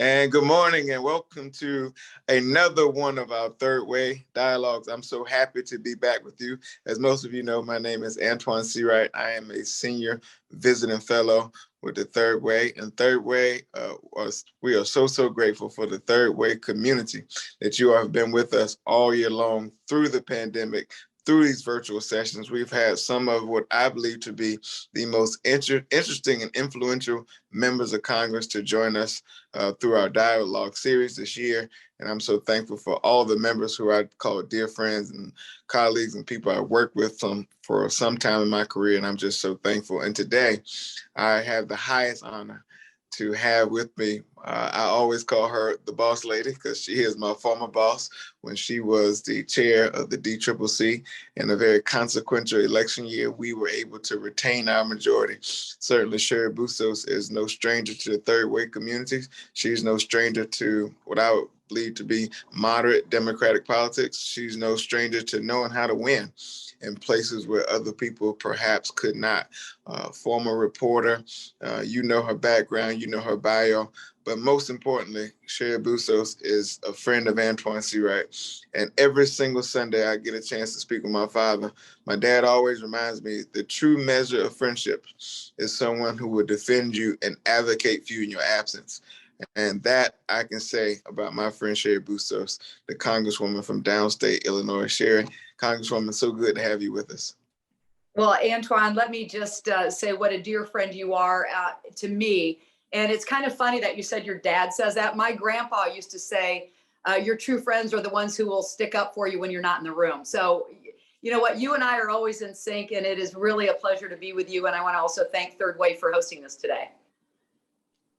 And good morning and welcome to another one of our Third Way Dialogues. I'm so happy to be back with you. As most of you know, my name is Antjuan Seawright. I am a senior visiting fellow with the Third Way. And Third Way, we are so grateful for the Third Way community that you have been with us all year long through the pandemic. Through these virtual sessions, we've had some of what I believe to be the most interesting and influential members of Congress to join us through our dialogue series this year. And I'm so thankful for all the members who I call dear friends and colleagues and people I worked with for some time in my career. And I'm just so thankful. And today I have the highest honor to have with me. I always call her the boss lady because she is my former boss when she was the chair of the DCCC. In a very consequential election year, we were able to retain our majority. Certainly, Cheri Bustos is no stranger to the Third Way community. She's no stranger to what I would believe to be moderate Democratic politics. She's no stranger to knowing how to win in places where other people perhaps could not. Former reporter, you know her background, you know her bio, but most importantly, Cheri Bustos is a friend of Antjuan Seawright. And every single Sunday I get a chance to speak with my father. My dad always reminds me the true measure of friendship is someone who will defend you and advocate for you in your absence. And that I can say about my friend Cheri Bustos, the Congresswoman from downstate Illinois. Cheri, Congresswoman, so good to have you with us. Well, Antjuan, let me just say what a dear friend you are to me. And it's kind of funny that you said your dad says that. My grandpa used to say, your true friends are the ones who will stick up for you when you're not in the room. So, you know what, you and I are always in sync, and it is really a pleasure to be with you. And I want to also thank Third Way for hosting this today.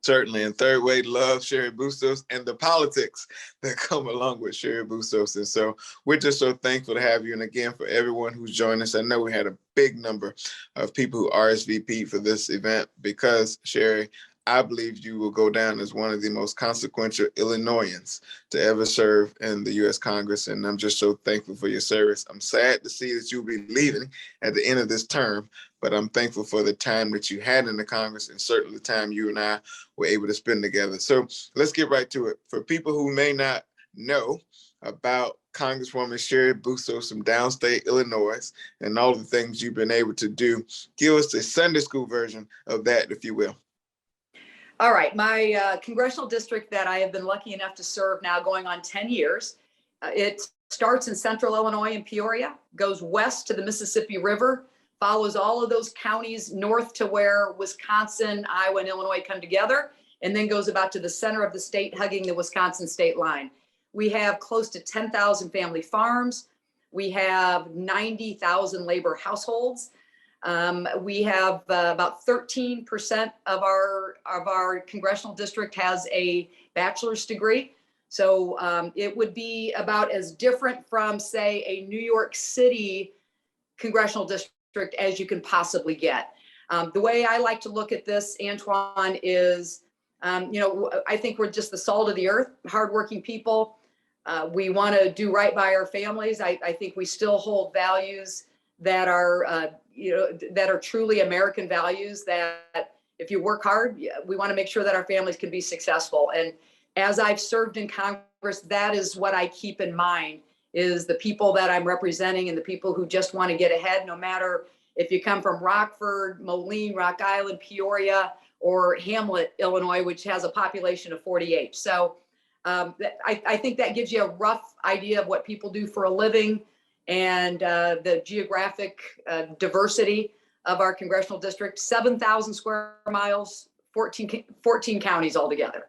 Certainly, and Third Way loves Cheri Bustos and the politics that come along with Cheri Bustos. And so we're just so thankful to have you. And again, for everyone who's joined us, I know we had a big number of people who RSVP'd for this event because, Cheri, I believe you will go down as one of the most consequential Illinoisans to ever serve in the U.S. Congress. And I'm just so thankful for your service. I'm sad to see that you'll be leaving at the end of this term, but I'm thankful for the time that you had in the Congress and certainly the time you and I were able to spend together. So let's get right to it. For people who may not know about Congresswoman Cheri Bustos from downstate Illinois and all the things you've been able to do, give us the Sunday school version of that, if you will. All right, my congressional district that I have been lucky enough to serve now going on 10 years, it starts in central Illinois in Peoria, goes west to the Mississippi River, follows all of those counties north to where Wisconsin, Iowa, and Illinois come together, and then goes about to the center of the state, hugging the Wisconsin state line. We have close to 10,000 family farms. We have 90,000 labor households. We have about 13% of our congressional district has a bachelor's degree. So it would be about as different from, say, a New York City congressional district as you can possibly get. The way I like to look at this, Antjuan, is, I think we're just the salt of the earth, hardworking people. We want to do right by our families. I think we still hold values that are that are truly American values, that if you work hard, we want to make sure that our families can be successful. And as I've served in Congress, that is what I keep in mind, is the people that I'm representing and the people who just want to get ahead, no matter if you come from Rockford, Moline, Rock Island, Peoria, or Hamlet, Illinois, which has a population of 48. So I think that gives you a rough idea of what people do for a living, and the geographic diversity of our congressional district. 7,000 square miles, 14 counties altogether.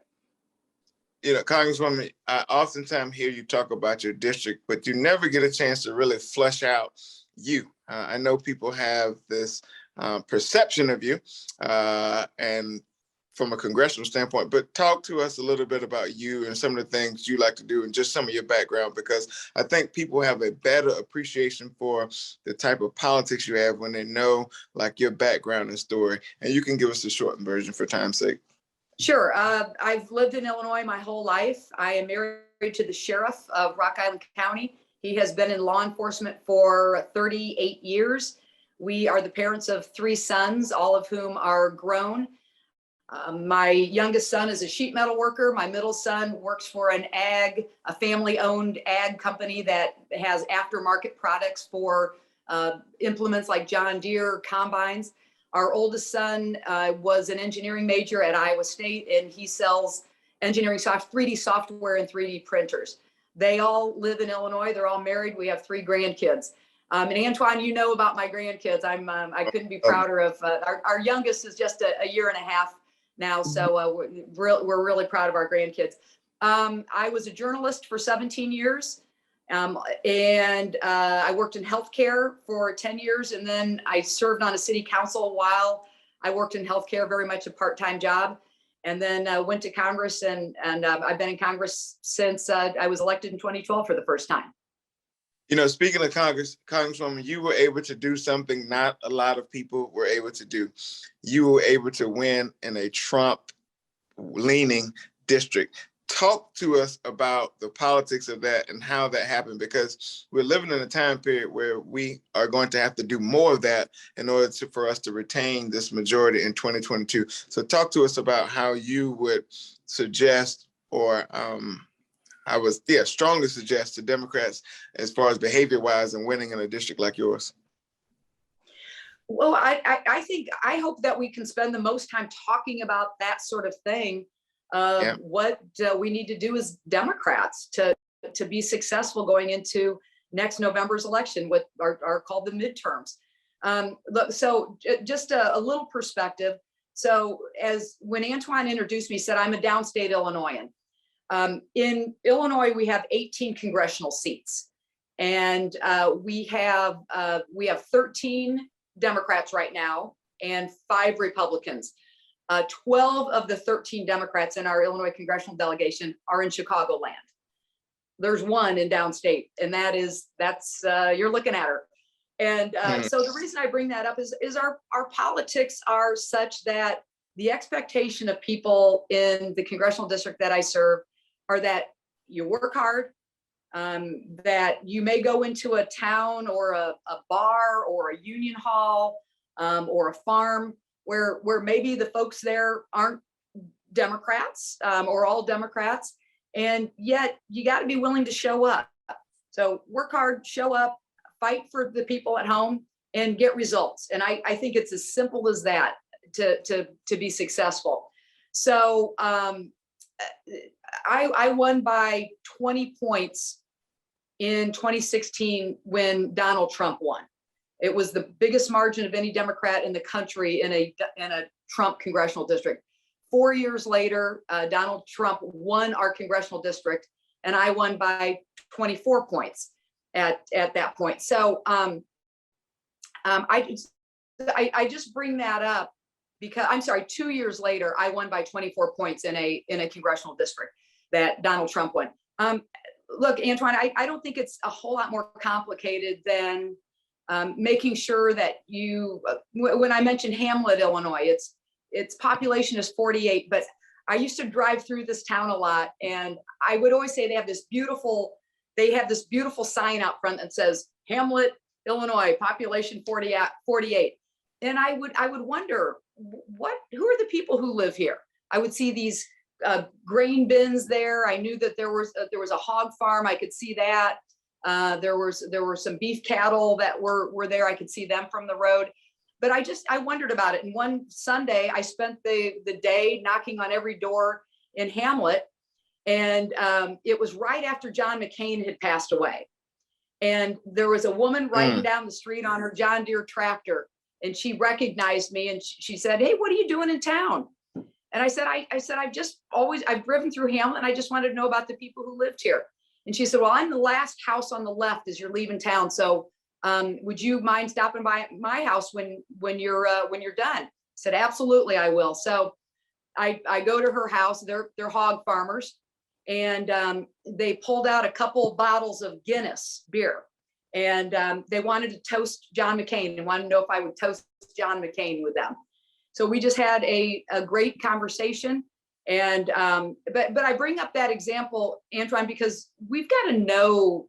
You know, Congresswoman, I oftentimes hear you talk about your district, but you never get a chance to really flesh out you. I know people have this perception of you and from a congressional standpoint, but talk to us a little bit about you and some of the things you like to do and just some of your background, because I think people have a better appreciation for the type of politics you have when they know like your background and story. And you can give us a shortened version for time's sake. Sure. I've lived in Illinois my whole life. I am married to the sheriff of Rock Island County. He has been in law enforcement for 38 years. We are the parents of 3 sons, all of whom are grown. My youngest son is a sheet metal worker. My middle son works for a family-owned ag company that has aftermarket products for implements like John Deere combines. Our oldest son was an engineering major at Iowa State, and he sells engineering 3D software and 3D printers. They all live in Illinois. They're all married. We have 3 grandkids. And Antjuan, you know about my grandkids. I couldn't be prouder of our youngest is just a year and a half now, so we're really proud of our grandkids. I was a journalist for 17 years, and I worked in healthcare for 10 years, and then I served on a city council while I worked in healthcare, very much a part-time job, and then went to Congress, and I've been in Congress since I was elected in 2012 for the first time. You know, speaking of Congress, Congresswoman, you were able to do something not a lot of people were able to do. You were able to win in a Trump-leaning district. Talk to us about the politics of that and how that happened, because we're living in a time period where we are going to have to do more of that in order for us to retain this majority in 2022. So talk to us about how you would suggest, or I would strongly suggest to Democrats as far as behavior-wise and winning in a district like yours. Well, I hope that we can spend the most time talking about that sort of thing. What we need to do as Democrats to be successful going into next November's election, what are called the midterms. So just a little perspective. So when Antjuan introduced me, he said, I'm a downstate Illinoisan. In Illinois, we have 18 congressional seats, and we have 13 Democrats right now and 5 Republicans. 12 of the 13 Democrats in our Illinois congressional delegation are in Chicagoland. There's 1 in downstate, and that's you're looking at her. And so the reason I bring that up is our politics are such that the expectation of people in the congressional district that I serve are that you work hard, that you may go into a town or a bar or a union hall or a farm where maybe the folks there aren't Democrats or all Democrats, and yet you got to be willing to show up. So work hard, show up, fight for the people at home, and get results. And I think it's as simple as that to be successful. So I won by 20 points in 2016 when Donald Trump won. It was the biggest margin of any Democrat in the country in a Trump congressional district. 4 years later, Donald Trump won our congressional district, and I won by 24 points at that point. So I just bring that up because, I'm sorry, 2 years later, I won by 24 points in a congressional district that Donald Trump won. Look, Antjuan, I don't think it's a whole lot more complicated than making sure that when I mentioned Hamlet, Illinois, its population is 48, but I used to drive through this town a lot, and I would always say they have this beautiful sign out front that says Hamlet, Illinois, population 48. And I would wonder, who are the people who live here? I would see these grain bins there. I knew that there was a hog farm. I could see that. There were some beef cattle that were there. I could see them from the road. But I wondered about it. And one Sunday, I spent the day knocking on every door in Hamlet. And it was right after John McCain had passed away. And there was a woman riding down the street on her John Deere tractor. And she recognized me, and she said, "Hey, what are you doing in town?" And I said, I've driven through Hamlet, and I just wanted to know about the people who lived here. And she said, "Well, I'm the last house on the left as you're leaving town. So would you mind stopping by my house when you're done?" I said, "Absolutely, I will." So I go to her house. They're hog farmers, and they pulled out a couple bottles of Guinness beer, and they wanted to toast John McCain and wanted to know if I would toast John McCain with them. So we just had a great conversation. And but I bring up that example, Antjuan, because we've got to know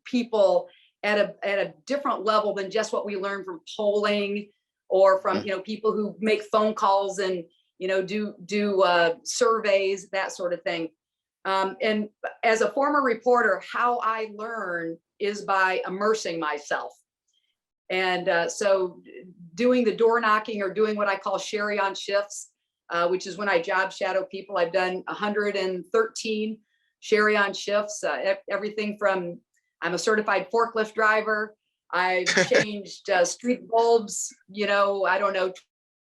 people at a different level than just what we learn from polling or from people who make phone calls and do surveys, that sort of thing. And as a former reporter, how I learn is by immersing myself. And so doing the door knocking or doing what I call Cheri on shifts, which is when I job shadow people. I've done 113 Cheri on shifts, everything from I'm a certified forklift driver. I've changed street bulbs, I don't know,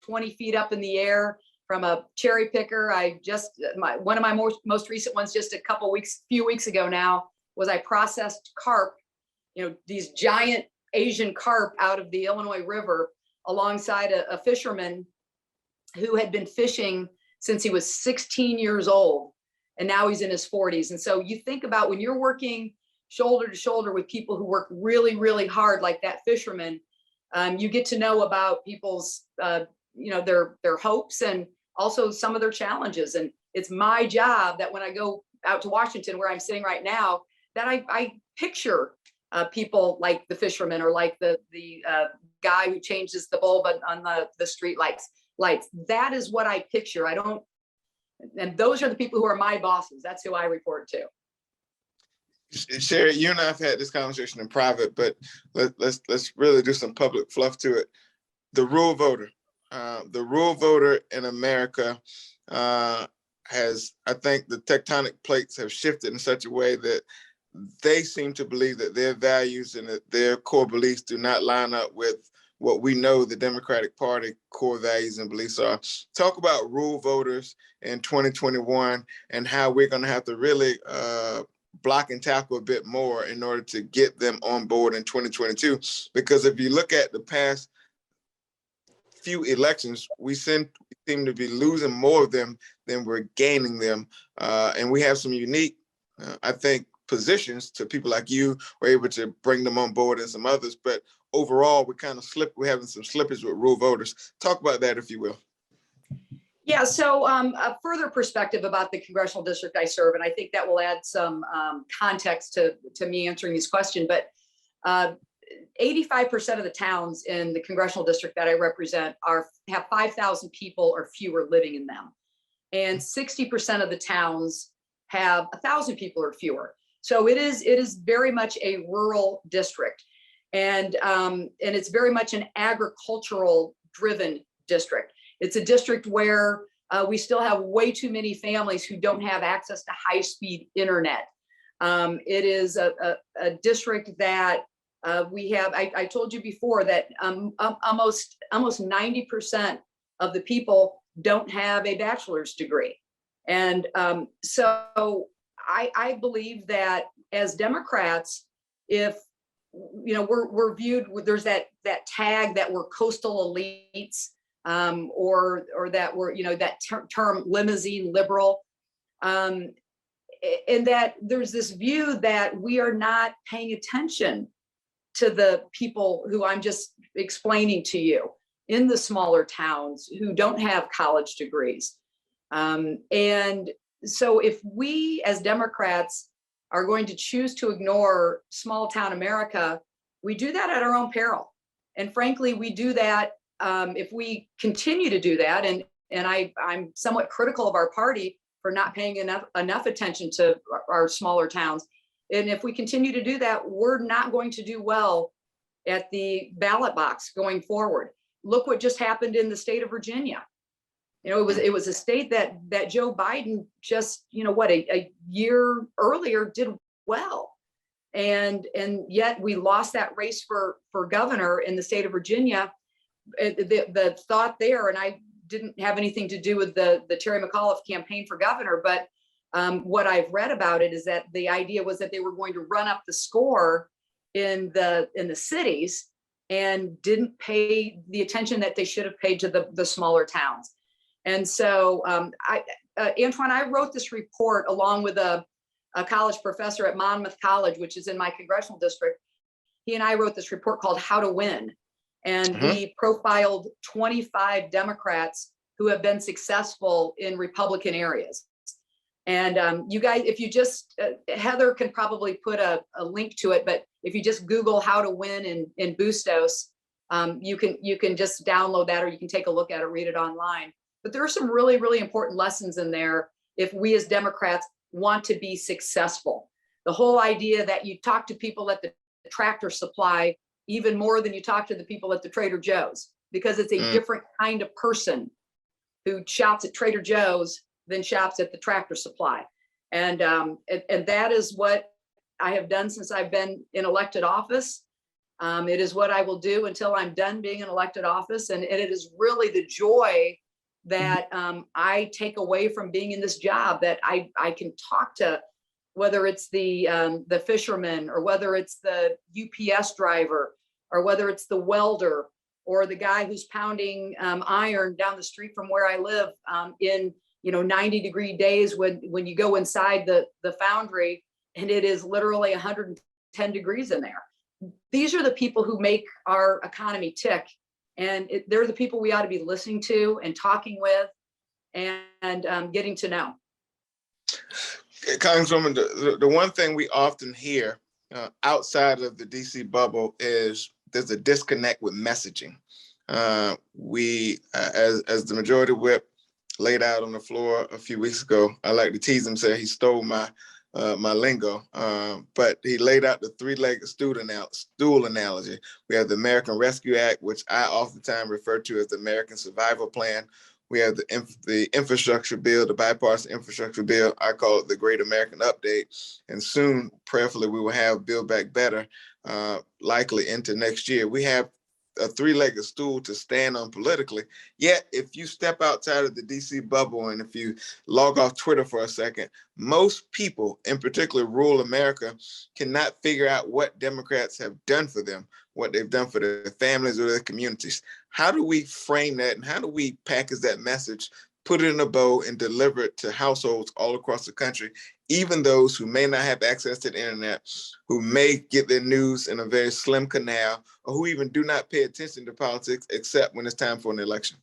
20 feet up in the air from a cherry picker. One of my most recent ones just few weeks ago now was I processed carp, these giant Asian carp out of the Illinois River alongside a fisherman who had been fishing since he was 16 years old. And now he's in his 40s. And so you think about when you're working shoulder to shoulder with people who work really, really hard, like that fisherman, you get to know about people's, their hopes and also some of their challenges. And it's my job that when I go out to Washington, where I'm sitting right now, that I picture people like the fisherman or like the guy who changes the bulb on the street lights. That is what I picture. And those are the people who are my bosses. That's who I report to. Cheri, you and I have had this conversation in private, but let's really do some public fluff to it. The rural voter in America has, I think the tectonic plates have shifted in such a way that they seem to believe that their values and that their core beliefs do not line up with what we know the Democratic Party core values and beliefs are. Talk about rural voters in 2021 and how we're going to have to really block and tackle a bit more in order to get them on board in 2022. Because if you look at the past few elections, we seem to be losing more of them than we're gaining them. And we have some unique, I think, positions to people like you. We're able to bring them on board and some others. But overall, we're having some slippage with rural voters. Talk about that, if you will. Yeah, so a further perspective about the congressional district I serve, and I think that will add some context to me answering this question, but 85% of the towns in the congressional district that I represent have 5,000 people or fewer living in them. And 60% of the towns have 1,000 people or fewer. So it is very much a rural district. And it's very much an agricultural driven district. It's a district where we still have way too many families who don't have access to high-speed internet. It is a district that we have, I told you before that almost 90% of the people don't have a bachelor's degree. And so I believe that as Democrats, if we're viewed, there's that tag that we're coastal elites, or that we're, that term limousine liberal, and that there's this view that we are not paying attention to the people who I'm just explaining to you in the smaller towns who don't have college degrees. And so if we as Democrats are going to choose to ignore small town America, we do that at our own peril. And frankly, we do that if we continue to do that. And I'm somewhat critical of our party for not paying enough attention to our smaller towns. And if we continue to do that, we're not going to do well at the ballot box going forward. Look what just happened in the state of Virginia. It was a state that Joe Biden just, a year earlier did well. And yet we lost that race for governor in the state of Virginia. The thought there, and I didn't have anything to do with the Terry McAuliffe campaign for governor, but what I've read about it is that the idea was that they were going to run up the score in the cities and didn't pay the attention that they should have paid to the smaller towns. And so, Antjuan, I wrote this report along with a college professor at Monmouth College, which is in my congressional district. He and I wrote this report called How to Win. And we profiled 25 Democrats who have been successful in Republican areas. And you guys, if you just, Heather can probably put a link to it, but if you just Google How to Win in Bustos, you can just download that, or you can take a look at it, read it online. But there are some really, really important lessons in there if we as Democrats want to be successful. The whole idea that you talk to people at the Tractor Supply even more than you talk to the people at the Trader Joe's, because it's a different kind of person who shops at Trader Joe's than shops at the Tractor Supply. And that is what I have done since I've been in elected office. It is what I will do until I'm done being in elected office. And it is really the joy that I take away from being in this job, that I can talk to, whether it's the fisherman, or whether it's the UPS driver, or whether it's the welder, or the guy who's pounding iron down the street from where I live in 90-degree days when you go inside the foundry and it is literally 110 degrees in there. These are the people who make our economy tick, and they're the people we ought to be listening to and talking with and getting to know. Congresswoman, the one thing we often hear outside of the DC bubble is there's a disconnect with messaging. We, as the majority whip laid out on the floor a few weeks ago, I like to tease him, say he stole my lingo, but he laid out the three-legged stool analogy. We have the American Rescue Act, which I oftentimes refer to as the American Survival Plan. We have the infrastructure bill, the bipartisan infrastructure bill. I call it the Great American Update. And soon, prayerfully, we will have Build Back Better, likely into next year. We have a three-legged stool to stand on politically. Yet, if you step outside of the DC bubble and if you log off Twitter for a second, most people, in particular rural America, cannot figure out what Democrats have done for them, what they've done for their families or their communities. How do we frame that, and how do we package that message, put it in a bow, and deliver it to households all across the country, even those who may not have access to the internet, who may get their news in a very slim canal, or who even do not pay attention to politics except when it's time for an election?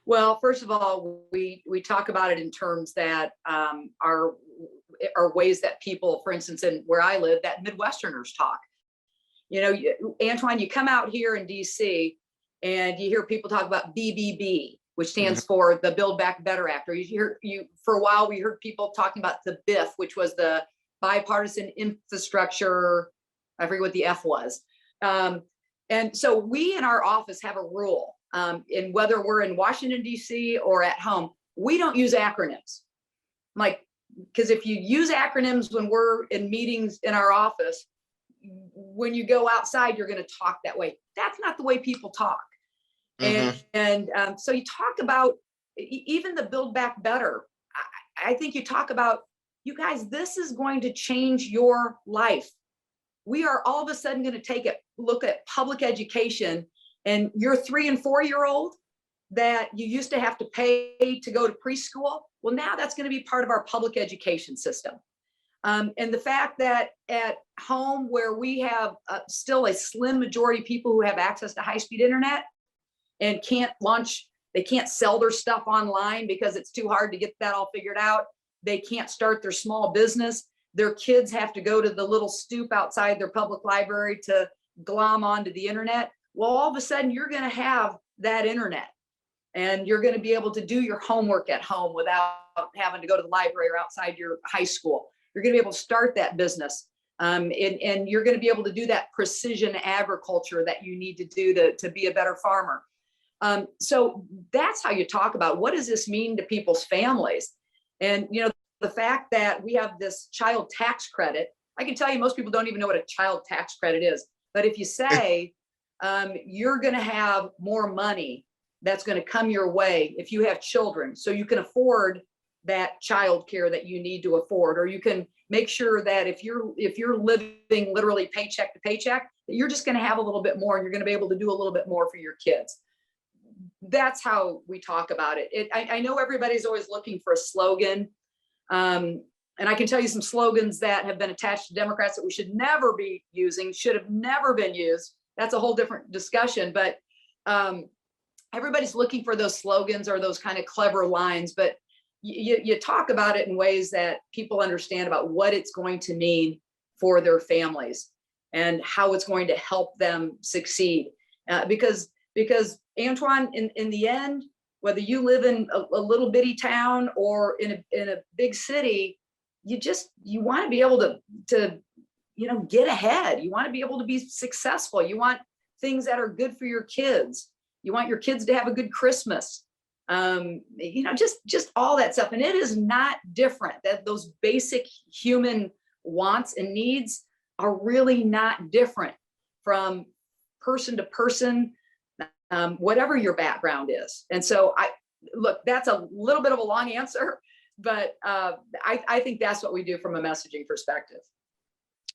Well, first of all, we talk about it in terms that are ways that people, for instance, in where I live, that Midwesterners talk. Antjuan, you come out here in DC and you hear people talk about BBB, which stands for the Build Back Better Act. Or for a while, we heard people talking about the BIF, which was the bipartisan infrastructure. I forget what the F was. And so we in our office have a rule, in whether we're in Washington, D.C. or at home, we don't use acronyms. Because if you use acronyms when we're in meetings in our office, when you go outside, you're going to talk that way. That's not the way people talk. And so you talk about even the Build Back Better. I think you talk about, you guys, this is going to change your life. We are all of a sudden going to take a look at public education, and your 3 and 4 year old that you used to have to pay to go to preschool. Well, now that's going to be part of our public education system. And the fact that at home, where we have still a slim majority of people who have access to high-speed internet and they can't sell their stuff online because it's too hard to get that all figured out. They can't start their small business. Their kids have to go to the little stoop outside their public library to glom onto the internet. Well, all of a sudden you're going to have that internet, and you're going to be able to do your homework at home without having to go to the library or outside your high school. You're going to be able to start that business. And you're going to be able to do that precision agriculture that you need to do to be a better farmer. So that's how you talk about what does this mean to people's families. And, the fact that we have this child tax credit, I can tell you most people don't even know what a child tax credit is. But if you say you're going to have more money that's going to come your way if you have children, so you can afford that child care that you need to afford, or you can make sure that if you're living literally paycheck to paycheck, that you're just going to have a little bit more, and you're going to be able to do a little bit more for your kids. That's how we talk about it. I know everybody's always looking for a slogan. And I can tell you some slogans that have been attached to Democrats that we should never be using, should have never been used. That's a whole different discussion. But everybody's looking for those slogans or those kind of clever lines. But you talk about it in ways that people understand about what it's going to mean for their families and how it's going to help them succeed. Because Antjuan, in the end, whether you live in a little bitty town or in a big city, you want to be able to get ahead. You want to be able to be successful. You want things that are good for your kids. You want your kids to have a good Christmas. Just all that stuff. And it is not different. That those basic human wants and needs are really not different from person to person, whatever your background is. And so that's a little bit of a long answer, but I think that's what we do from a messaging perspective.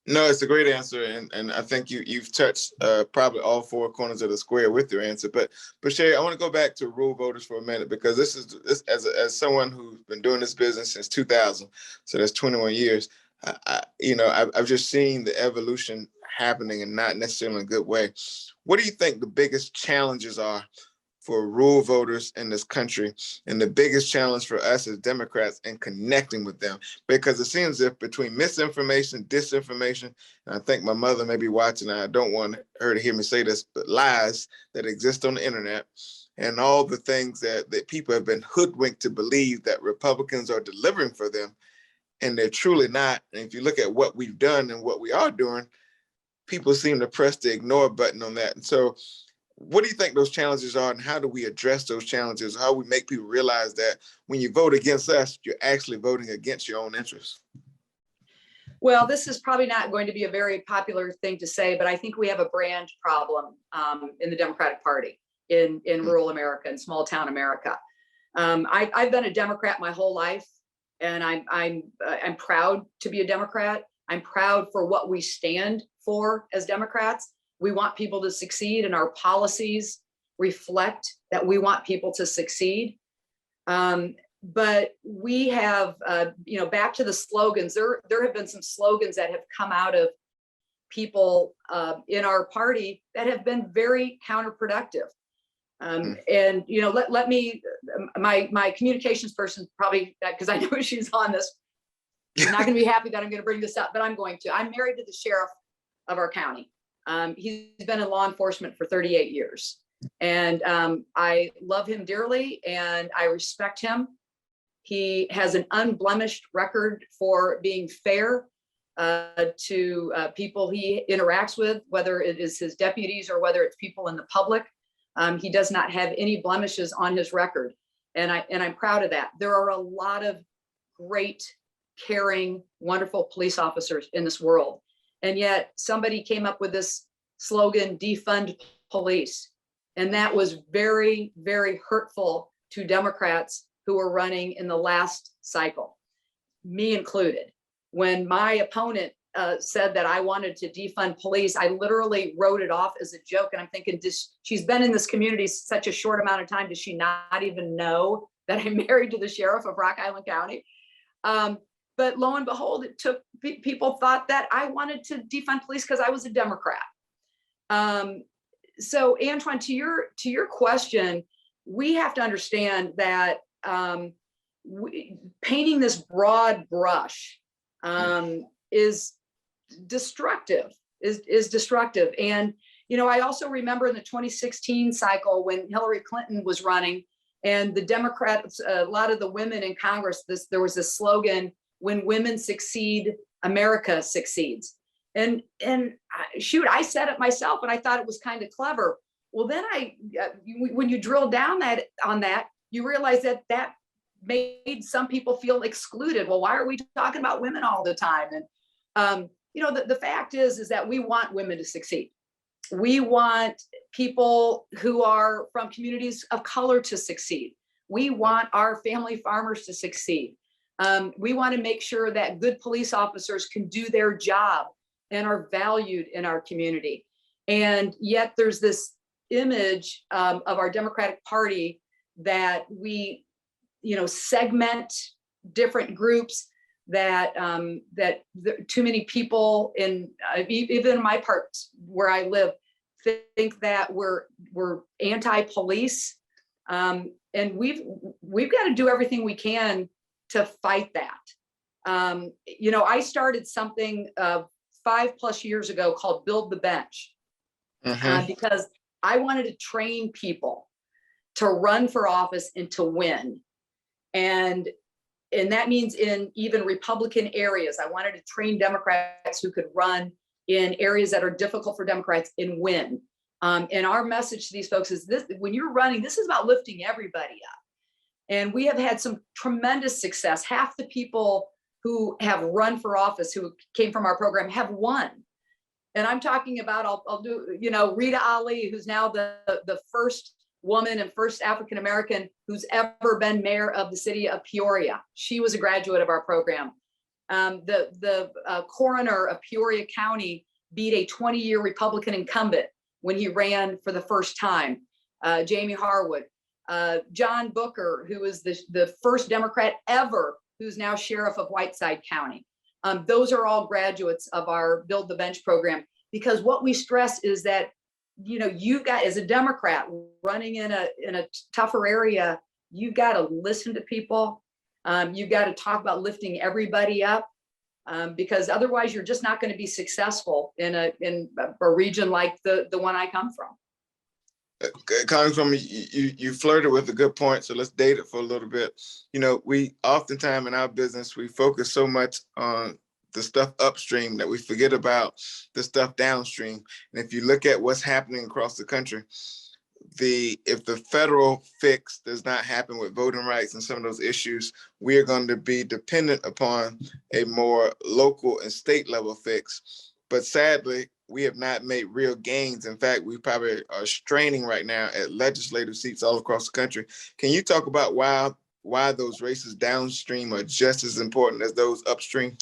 No, it's a great answer, and I think you've touched probably all four corners of the square with your answer. But Cheri, I want to go back to rural voters for a minute, because this as someone who's been doing this business since 2000, so that's 21 years. I've just seen the evolution happening, and not necessarily in a good way. What do you think the biggest challenges are for rural voters in this country, and the biggest challenge for us as Democrats in connecting with them? Because it seems as if between misinformation, disinformation, and I think my mother may be watching, and I don't want her to hear me say this, but lies that exist on the internet, and all the things that people have been hoodwinked to believe that Republicans are delivering for them, and they're truly not. And if you look at what we've done and what we are doing, people seem to press the ignore button on that. And so what do you think those challenges are, and how do we address those challenges? How we make people realize that when you vote against us, you're actually voting against your own interests? Well, this is probably not going to be a very popular thing to say, but I think we have a brand problem in the Democratic Party in rural America and small town America. I've been a Democrat my whole life, and I'm proud to be a Democrat. I'm proud for what we stand for as Democrats. We want people to succeed, and our policies reflect that we want people to succeed. But we have, back to the slogans, there have been some slogans that have come out of people in our party that have been very counterproductive. And, let me, my communications person probably, because I know she's on this, she's not going to be happy that I'm going to bring this up, but I'm going to. I'm married to the sheriff of our county. He's been in law enforcement for 38 years. And I love him dearly, and I respect him. He has an unblemished record for being fair to people he interacts with, whether it is his deputies or whether it's people in the public. He does not have any blemishes on his record. And I'm proud of that. There are a lot of great, caring, wonderful police officers in this world. And yet somebody came up with this slogan, defund police. And that was very, very hurtful to Democrats who were running in the last cycle, me included. When my opponent said that I wanted to defund police, I literally wrote it off as a joke. And I'm thinking, she's been in this community such a short amount of time. Does she not even know that I'm married to the sheriff of Rock Island County? But lo and behold, people thought that I wanted to defund police because I was a Democrat. So Antjuan, to your question, we have to understand that painting this broad brush is destructive. And I also remember in the 2016 cycle when Hillary Clinton was running, and the Democrats, a lot of the women in Congress, there was this slogan, "When women succeed, America succeeds." And shoot, I said it myself, and I thought it was kind of clever. Well, then when you drill down on that, you realize that made some people feel excluded. Well, why are we talking about women all the time? And the fact is that we want women to succeed. We want people who are from communities of color to succeed. We want our family farmers to succeed. We want to make sure that good police officers can do their job and are valued in our community. And yet there's this image of our Democratic Party that we, segment different groups, that too many people even in my parts where I live think that we're anti-police, and we've got to do everything we can to fight that. I started something 5+ years ago called Build the Bench, because I wanted to train people to run for office and to win. And that means in even Republican areas. I wanted to train Democrats who could run in areas that are difficult for Democrats and win. And our message to these folks is this: when you're running, this is about lifting everybody up. And we have had some tremendous success. Half the people who have run for office who came from our program have won. And I'm talking about, I'll do, Rita Ali, who's now the first woman and first African-American who's ever been mayor of the city of Peoria. She was a graduate of our program. The coroner of Peoria County beat a 20-year Republican incumbent when he ran for the first time, Jamie Harwood. John Booker, who was the first Democrat ever who's now sheriff of Whiteside County. Those are all graduates of our Build the Bench program, because what we stress is that, you've got, as a Democrat running in a tougher area, you've got to listen to people. You've got to talk about lifting everybody up, because otherwise you're just not going to be successful in a region like the one I come from. Congresswoman, you flirted with a good point, so let's date it for a little bit. We oftentimes in our business, we focus so much on the stuff upstream that we forget about the stuff downstream. And if you look at what's happening across the country, if the federal fix does not happen with voting rights and some of those issues, we are going to be dependent upon a more local and state level fix. But sadly, we have not made real gains. In fact, we probably are straining right now at legislative seats all across the country. Can you talk about why those races downstream are just as important as those upstream?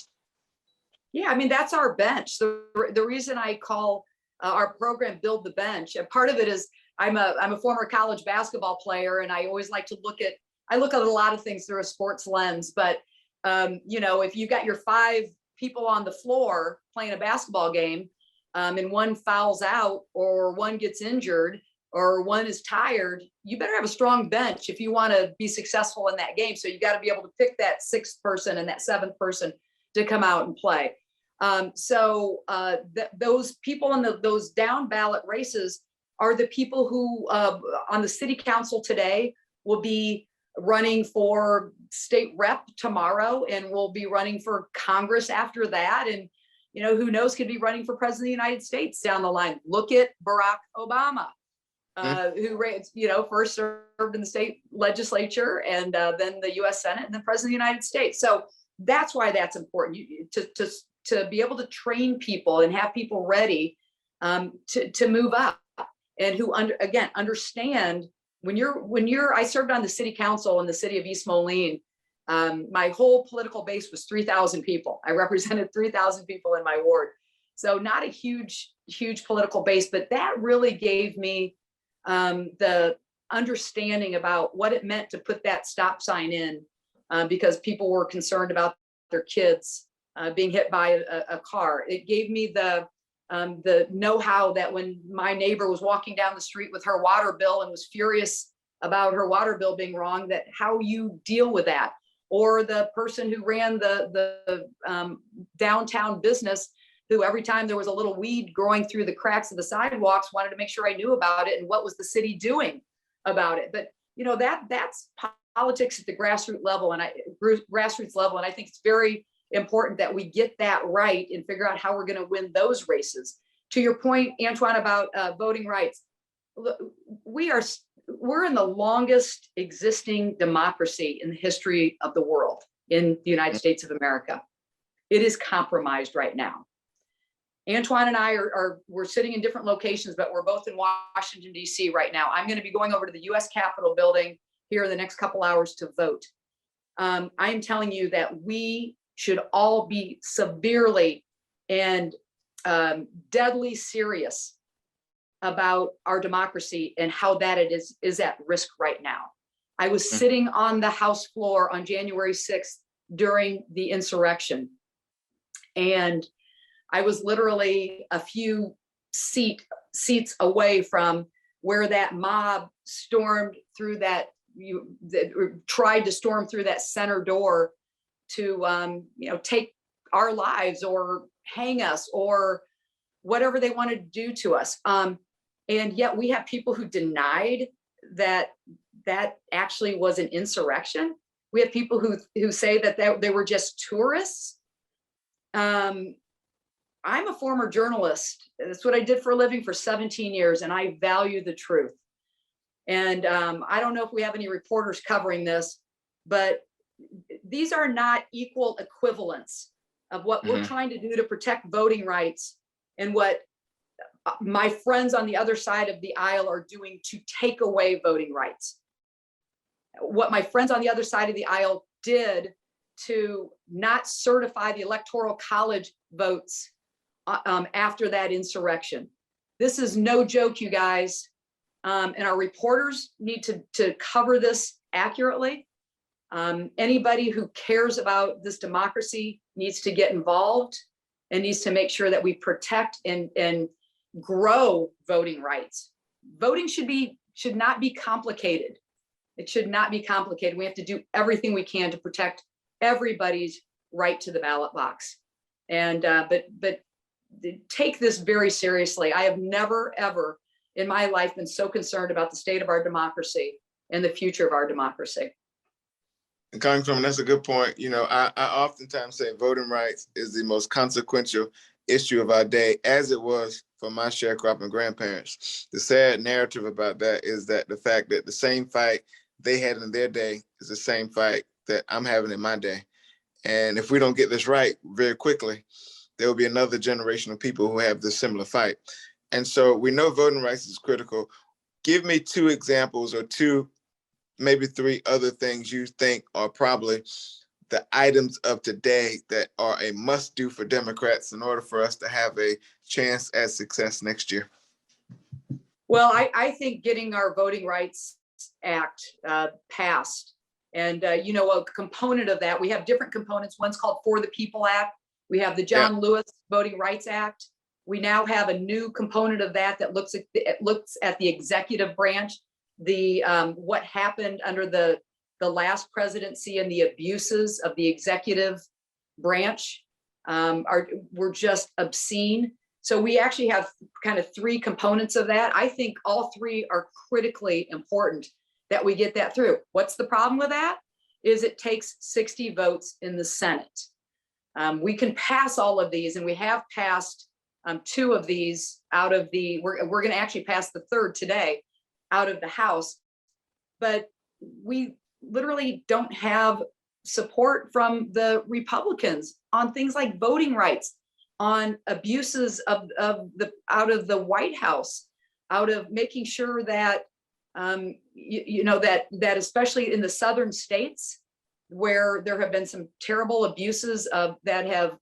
Yeah, I mean, that's our bench. The reason I call our program Build the Bench, and part of it is I'm a former college basketball player, and I always like to look at a lot of things through a sports lens. But if you got your 5 people on the floor playing a basketball game, and one fouls out, or one gets injured, or one is tired, you better have a strong bench if you want to be successful in that game. So you got to be able to pick that 6th person and that 7th person to come out and play. Those people in those down ballot races are the people who on the city council today will be running for state rep tomorrow, and will be running for Congress after that. And who knows, could be running for president of the United States down the line. Look at Barack Obama, who first served in the state legislature, and then the U.S. Senate, and then president of the United States. So that's why that's important, to be able to train people and have people ready to move up, and who understand I served on the city council in the city of East Moline. My whole political base was 3,000 people. I represented 3,000 people in my ward. So not a huge political base, but that really gave me the understanding about what it meant to put that stop sign in, because people were concerned about their kids being hit by a car. It gave me the know-how that when my neighbor was walking down the street with her water bill and was furious about her water bill being wrong, that how you deal with that. Or the person who ran the downtown business, who every time there was a little weed growing through the cracks of the sidewalks, wanted to make sure I knew about it and what was the city doing about it. But that's politics at the grassroots level, and I think it's very important that we get that right and figure out how we're going to win those races. To your point, Antjuan, about voting rights, we're in the longest existing democracy in the history of the world, in the United States of America. It is compromised right now. Antjuan and I we're sitting in different locations, but we're both in Washington, D.C. right now. I'm going to be going over to the U.S. Capitol building here in the next couple hours to vote. I'm telling you that we should all be severely and deadly serious about our democracy and how that it is at risk right now. I was sitting on the House floor on January 6th during the insurrection, and I was literally a few seats away from where that mob stormed through tried to storm through that center door to take our lives or hang us or whatever they wanted to do to us. And yet we have people who denied that that actually was an insurrection. We have people who say that they were just tourists. I'm a former journalist. That's what I did for a living for 17 years, and I value the truth. And I don't know if we have any reporters covering this, but these are not equal equivalents of what we're trying to do to protect voting rights and what my friends on the other side of the aisle are doing to take away voting rights. What my friends on the other side of the aisle did to not certify the Electoral College votes after that insurrection. This is no joke, you guys. And our reporters need to cover this accurately. Anybody who cares about this democracy needs to get involved and needs to make sure that we protect and grow voting rights. Voting should not be complicated. It should not be complicated. We have to do everything we can to protect everybody's right to the ballot box. And but take this very seriously. I have never, ever in my life been so concerned about the state of our democracy and the future of our democracy. And Congresswoman, that's a good point. You know, I oftentimes say voting rights is the most consequential issue of our day, as it was for my sharecropping grandparents. The sad narrative about that is that the fact that the same fight they had in their day is the same fight that I'm having in my day. And if we don't get this right very quickly, there will be another generation of people who have this similar fight. And so we know voting rights is critical. Give me two examples or two, maybe three other things you think are probably the items of today that are a must do for Democrats in order for us to have a chance at success next year. Well, I think getting our Voting Rights Act passed. And, you know, a component of that, we have different components. One's called For the People Act. We have the John Lewis Voting Rights Act. We now have a new component of that that looks at the executive branch, the what happened under the last presidency and the abuses of the executive branch were just obscene. So we actually have kind of three components of that. I think all three are critically important that we get that through. What's the problem with that? Is it takes 60 votes in the Senate. We can pass all of these, and we have passed two of these out of the, we're going to actually pass the third today out of the House, but we literally don't have support from the Republicans on things like voting rights, on abuses of out of the White House, out of making sure that you know that especially in the southern states where there have been some terrible abuses that have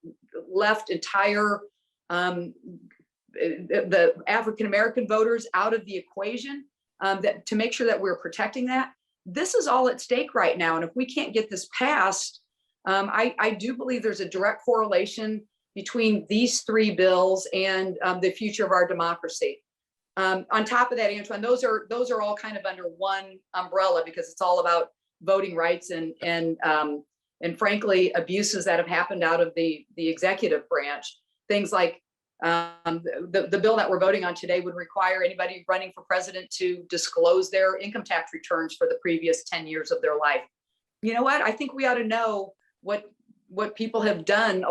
left entire the African American voters out of the equation, that to make sure that we're protecting that. This is all at stake right now, and if we can't get this passed, I do believe there's a direct correlation between these three bills and the future of our democracy. On top of that, Antjuan, those are all kind of under one umbrella because it's all about voting rights and frankly abuses that have happened out of the executive branch. Things like the bill that we're voting on today would require anybody running for president to disclose their income tax returns for the previous 10 years of their life. You know what? I think we ought to know what people have done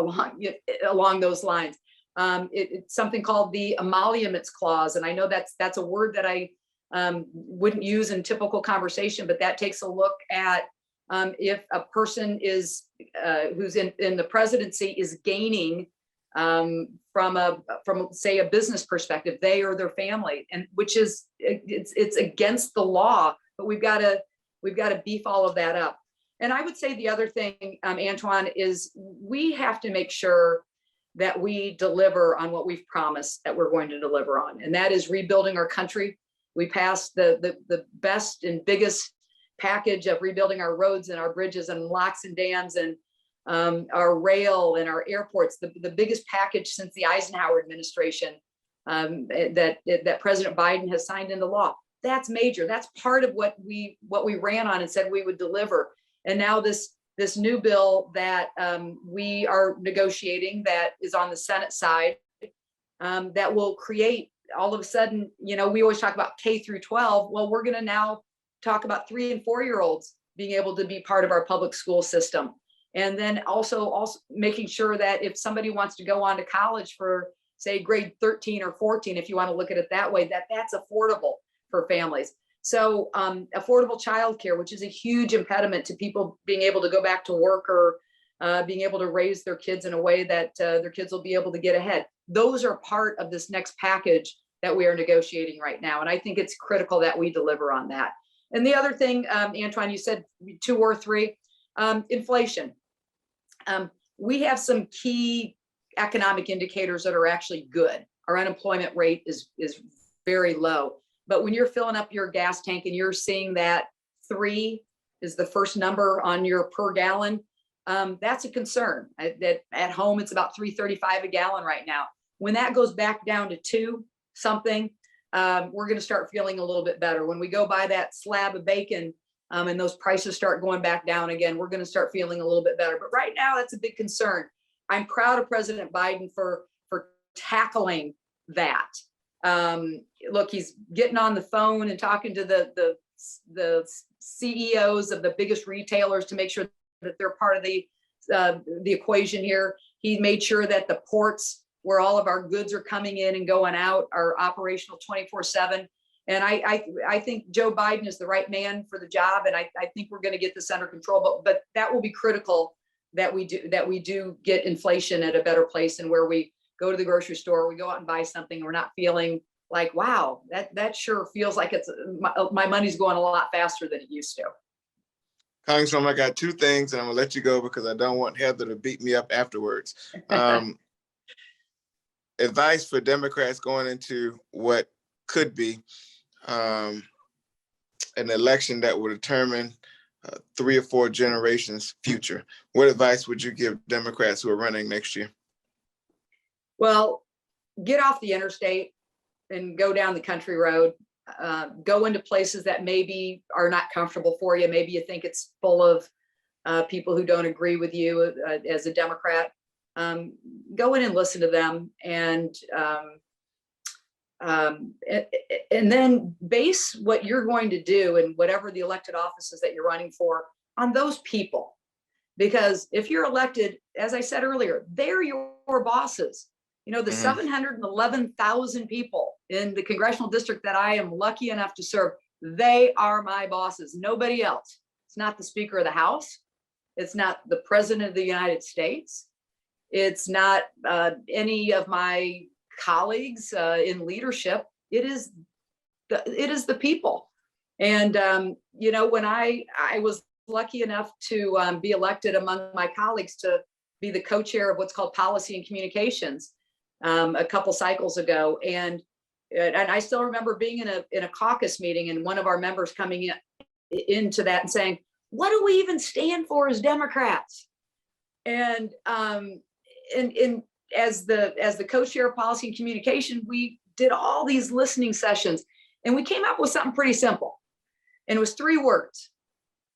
along those lines. It's something called the emoluments clause, and I know that's a word that I wouldn't use in typical conversation, but that takes a look at if a person is who's in the presidency is gaining from say a business perspective, they or their family, and which is it's against the law, but we've got to beef all of that up. And I would say the other thing, Antjuan, is we have to make sure that we deliver on what we've promised that we're going to deliver on, and that is rebuilding our country. We passed the best and biggest package of rebuilding our roads and our bridges and locks and dams and our rail and our airports, the biggest package since the Eisenhower administration that President Biden has signed into law. That's major. That's part of what we ran on and said we would deliver. And now this new bill that we are negotiating that is on the Senate side that will create all of a sudden, you know, we always talk about K through 12. Well, we're going to now talk about 3 and 4-year-olds being able to be part of our public school system. And then also making sure that if somebody wants to go on to college for, say, grade 13 or 14, if you want to look at it that way, that's affordable for families. So affordable childcare, which is a huge impediment to people being able to go back to work or being able to raise their kids in a way that their kids will be able to get ahead. Those are part of this next package that we are negotiating right now. And I think it's critical that we deliver on that. And the other thing, Antjuan, you said 2 or 3, inflation. We have some key economic indicators that are actually good. Our unemployment rate is very low. But when you're filling up your gas tank and you're seeing that 3 is the first number on your per gallon, that's a concern. That at home, it's about $3.35 a gallon right now. When that goes back down to 2 something, we're going to start feeling a little bit better. When we go buy that slab of bacon and those prices start going back down again, we're going to start feeling a little bit better. But right now, that's a big concern. I'm proud of President Biden for tackling that. Look, he's getting on the phone and talking to the CEOs of the biggest retailers to make sure that they're part of the equation here. He made sure that the ports where all of our goods are coming in and going out are operational 24/7. And I think Joe Biden is the right man for the job, and I think we're going to get this under control. But that will be critical that we do get inflation at a better place, and where we go to the grocery store, we go out and buy something, we're not feeling like, wow, that sure feels like it's my money's going a lot faster than it used to. Congresswoman, I got 2 things, and I'm gonna let you go because I don't want Heather to beat me up afterwards. Advice for Democrats going into what could be an election that will determine 3 or 4 generations' future. What advice would you give Democrats who are running next year? Well, get off the interstate and go down the country road. Go into places that maybe are not comfortable for you. Maybe you think it's full of people who don't agree with you as a Democrat. Go in and listen to them, and then base what you're going to do and whatever the elected offices that you're running for on those people. Because if you're elected, as I said earlier, they're your bosses. You know, the 711,000 people in the congressional district that I am lucky enough to serve, they are my bosses, nobody else. It's not the Speaker of the House. It's not the President of the United States. It's not any of my colleagues in leadership. It is the people. And, you know, when I was lucky enough to be elected among my colleagues to be the co-chair of what's called Policy and Communications a couple cycles ago. And I still remember being in a caucus meeting and one of our members coming into that and saying, what do we even stand for as Democrats? And as the co-chair of Policy and Communication, we did all these listening sessions and we came up with something pretty simple. And it was 3 words.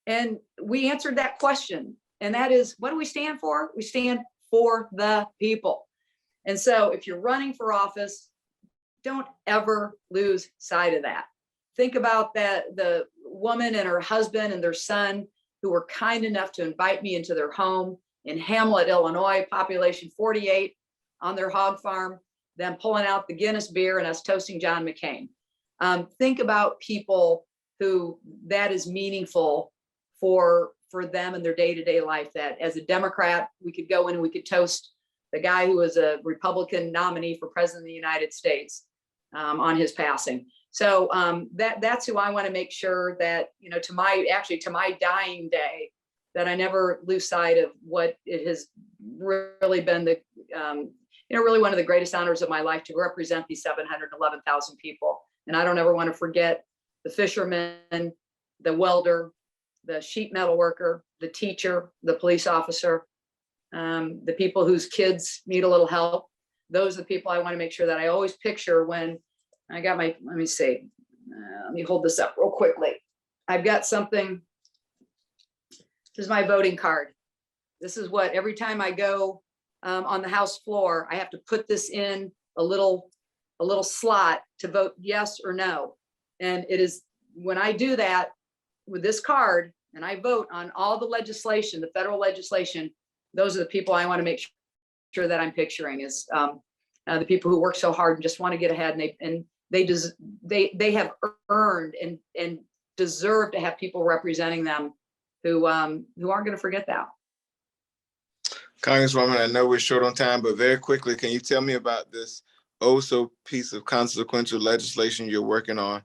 And we answered that question. And that is, what do we stand for? We stand for the people. And so if you're running for office, don't ever lose sight of that. Think about the woman and her husband and their son who were kind enough to invite me into their home in Hamlet, Illinois, population 48, on their hog farm, them pulling out the Guinness beer and us toasting John McCain. Think about people who that is meaningful for them in their day-to-day life, that as a Democrat, we could go in and we could toast the guy who was a Republican nominee for president of the United States on his passing. So that's who I want to make sure that, you know, to my dying day, that I never lose sight of what it has really been really one of the greatest honors of my life, to represent these 711,000 people. And I don't ever want to forget the fisherman, the welder, the sheet metal worker, the teacher, the police officer, the people whose kids need a little help. Those are the people I want to make sure that I always picture when I got my, let me see, let me hold this up real quickly. I've got something, this is my voting card. This is what, every time I go on the House floor, I have to put this in a little slot to vote yes or no. And it is, when I do that, with this card and I vote on all the legislation, the federal legislation, those are the people I want to make sure that I'm picturing is the people who work so hard and just want to get ahead, and they have earned and deserve to have people representing them who aren't going to forget that. Congresswoman, I know we're short on time, but very quickly, can you tell me about this so piece of consequential legislation you're working on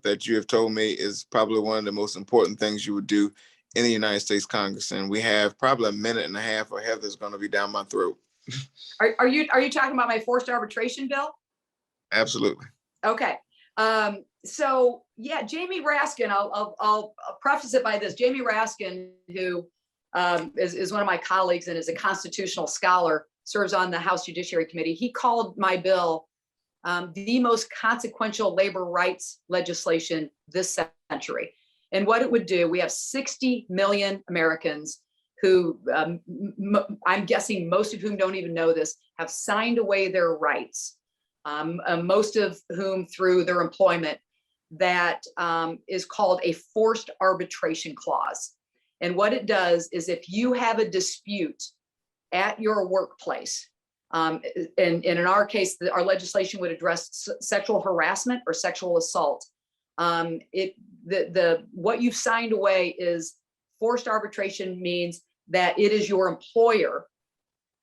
that you have told me is probably one of the most important things you would do in the United States Congress? And we have probably a minute and a half, or Heather's going to be down my throat. Are you talking about my forced arbitration bill? Absolutely. Okay. So yeah, Jamie Raskin, I'll preface it by this. Jamie Raskin, who is one of my colleagues and is a constitutional scholar, serves on the House Judiciary Committee. He called my bill the most consequential labor rights legislation this century. And what it would do, we have 60 million Americans who I'm guessing most of whom don't even know this, have signed away their rights, most of whom through their employment, that is called a forced arbitration clause. And what it does is if you have a dispute at your workplace, and in our case, our legislation would address sexual harassment or sexual assault. What you've signed away is forced arbitration means that it is your employer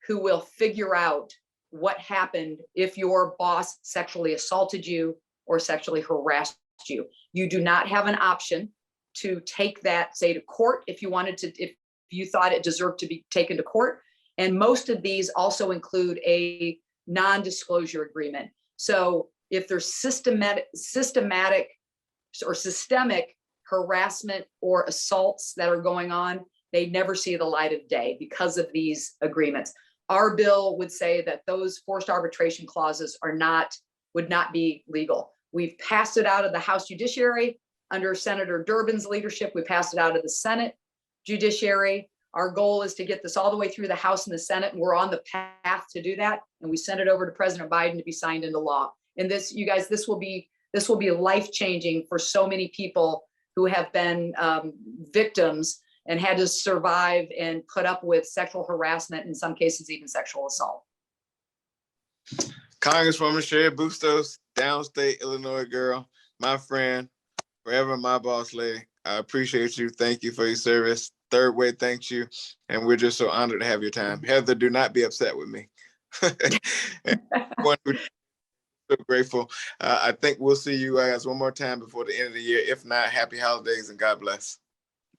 who will figure out what happened if your boss sexually assaulted you or sexually harassed you. You do not have an option to take that, say, to court if you wanted to, if you thought it deserved to be taken to court. And most of these also include a non-disclosure agreement. So if there's systematic or systemic harassment or assaults that are going on, they never see the light of day because of these agreements. Our bill would say that those forced arbitration clauses would not be legal. We've passed it out of the House Judiciary under Senator Durbin's leadership. We passed it out of the Senate Judiciary. Our goal is to get this all the way through the House and the Senate, and we're on the path to do that. And we sent it over to President Biden to be signed into law. And this, you guys, this will be life-changing for so many people who have been victims and had to survive and put up with sexual harassment, in some cases even sexual assault. Congresswoman Cheri Bustos, downstate Illinois girl, my friend, forever my boss lady. I appreciate you. Thank you for your service. Third Way thanks you. And we're just so honored to have your time. Heather, do not be upset with me. So grateful. I think we'll see you guys one more time before the end of the year. If not, happy holidays and God bless.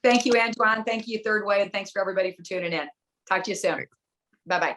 Thank you, Antjuan. Thank you, Third Way. And thanks for everybody for tuning in. Talk to you soon. Bye-bye.